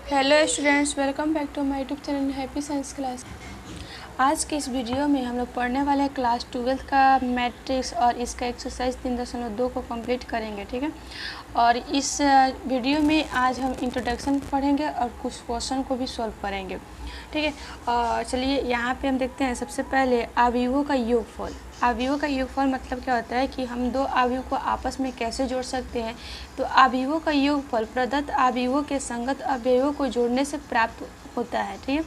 Hello students, welcome back to my YouTube channel happy science class. आज के इस video में हम लोग पढ़ने वाले हैं क्लास 12 का मैट्रिक्स और इसका एक्सरसाइज 3.2 को कंप्लीट करेंगे। ठीक है, और इस वीडियो में आज हम इंट्रोडक्शन पढ़ेंगे और कुछ क्वेश्चन को भी सॉल्व करेंगे। ठीक है, और चलिए यहाँ पे हम देखते हैं। सबसे पहले अवयवों का योगफल। अवयवों का योगफल मतलब क्या होता है कि हम दो अवयव को आपस में कैसे जोड़ सकते हैं। तो अवयवों का योगफल प्रदत्त अवयवों के संगत अवयवों को जोड़ने से प्राप्त होता है। ठीक है,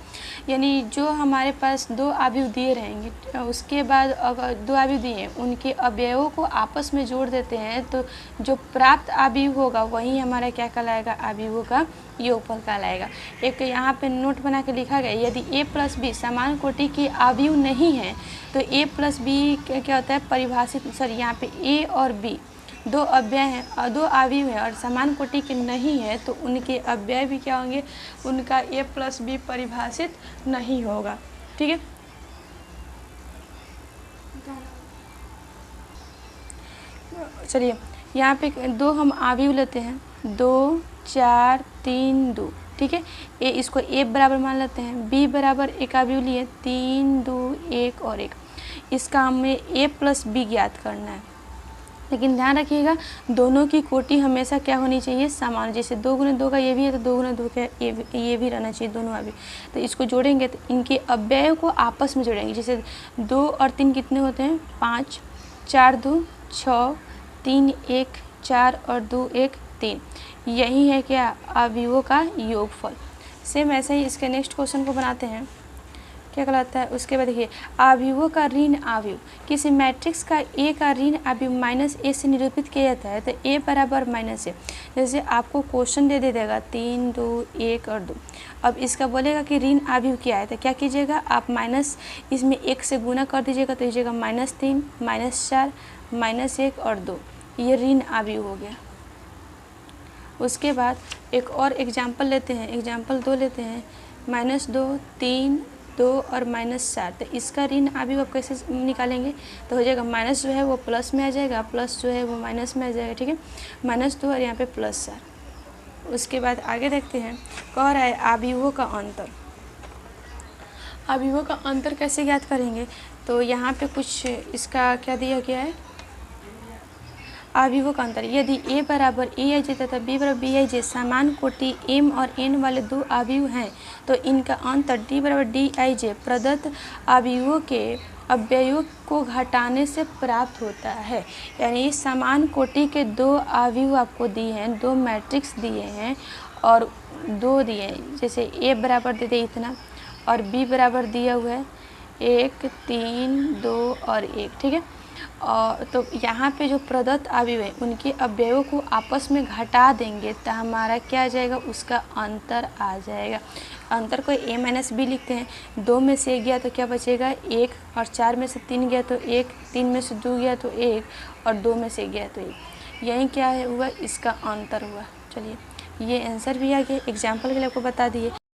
यानी जो हमारे पास दो अवयव दिए रहेंगे, उसके बाद अगर दो अवयव दिए उनके अवयवों को आपस में जोड़ देते हैं तो जो प्राप्त अवयव होगा वही हमारा क्या कहलाएगा, अवयवों का योगफल कहलाएगा। एक यहाँ पे नोट बना के लिखा गया, यदि a प्लस बी समान कोटि के अवयव नहीं है तो a प्लस बी क्या होता है परिभाषित, सॉरी यहाँ पे a और b दो अव्यय हैं और दो अवयव हैं और समान कोटि के नहीं है तो उनके अव्यय भी क्या होंगे, उनका a प्लस बी परिभाषित नहीं होगा। ठीक है, चलिए यहाँ पे दो हम अवयव लेते हैं, 2 4 3 2। ठीक है, ए इसको a बराबर मान लेते हैं, b बराबर एक अवयव लिए 3 2 1 और 1। इसका हमें a प्लस बी ज्ञात करना है, लेकिन ध्यान रखिएगा दोनों की कोटि हमेशा क्या होनी चाहिए, समान। जैसे 2 गुने 2 का ये भी है तो 2 गुने 2 का ये भी रहना चाहिए, दोनों अभी। तो इसको जोड़ेंगे तो इनके अव्यय को आपस में जोड़ेंगे। जैसे 2 और 3 कितने होते हैं, 5, 4 2 6, 3 1 4 और 2 1 3। यही है क्या, अवयवों का योगफल। सेम ऐसे ही इसके नेक्स्ट क्वेश्चन को बनाते हैं, क्या कहलाता है। उसके बाद देखिए, अवयवों का ऋण अवयव। किसी मैट्रिक्स का a का ऋण अवयव माइनस a से निरूपित किया जाता है तो a बराबर माइनस a। जैसे आपको क्वेश्चन दे देगा 3 2 1 और 2। अब इसका बोलेगा कि ऋण अवयव क्या है तो क्या कीजिएगा, आप माइनस इसमें 1 से गुना कर दीजिएगा तो दीजिएगा -3 -4 -1 और 2। ये ऋण अवयव हो गया। उसके बाद एक और एग्जाम्पल लेते हैं, एग्जाम्पल 2 लेते हैं, -2 3 2 और -4। तो इसका ऋण अवयव आप कैसे निकालेंगे तो हो जाएगा, माइनस जो है वो प्लस में आ जाएगा, प्लस जो है वो माइनस में आ जाएगा। ठीक है, -2 और यहाँ पे +4। उसके बाद आगे देखते हैं, कह रहा है अवयवों का अंतर। अवयवों का अंतर कैसे ज्ञात करेंगे तो यहाँ पे कुछ इसका क्या दिया गया है, अवयवों का अंतर। यदि a बराबर aij तथा b बराबर bij समान कोटि m और n वाले दो अवयव हैं तो इनका अंतर d बराबर dij प्रदत्त अवयवों के अवयवों को घटाने से प्राप्त होता है। यानी समान कोटि के दो अवयव आपको दिए हैं, दो मैट्रिक्स दिए हैं और दो दिए हैं। जैसे a बराबर दे दे इतना और b बराबर दिया हुआ है 1 3 2 और 1। ठीक है, और तो यहाँ पे जो प्रदत्त अवयव है उनके अवयवों को आपस में घटा देंगे तो हमारा क्या आ जाएगा, उसका अंतर आ जाएगा। अंतर को a माइनस बी लिखते हैं। 2 में से 1 गया तो क्या बचेगा 1, और 4 में से 3 गया तो 1, 3 में से 2 गया तो 1 और 2 में से गया तो 1। यही क्या है हुआ, इसका अंतर हुआ। चलिए ये आंसर भी आ गया, एग्जाम्पल के लिए आपको बता दिए।